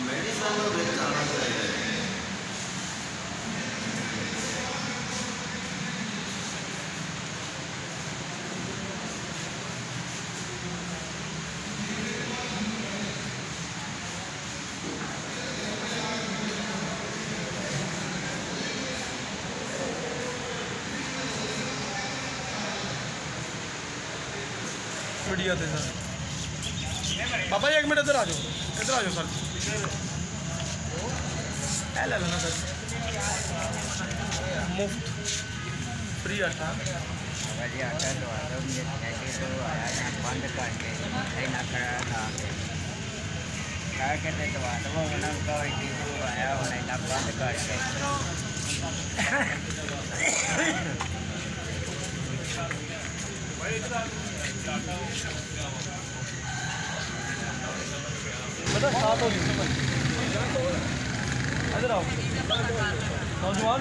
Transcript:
Medicine ਨੂੰ ਵਿੱਚ ਆਉਣਾ ਚਾਹੀਦਾ ਹੈ। मीडिया थे सर पापा जी एक मिनट इधर आ जाओ सर ए ले लेना सर मुफ्त फ्री आटा जी आटा तो आटा तो आया ना बंद करके ना करा था क्या कहते तो आटा वो ना तो आया होना ना बंद करके बेटा सात हो गई इधर आओ नौजवान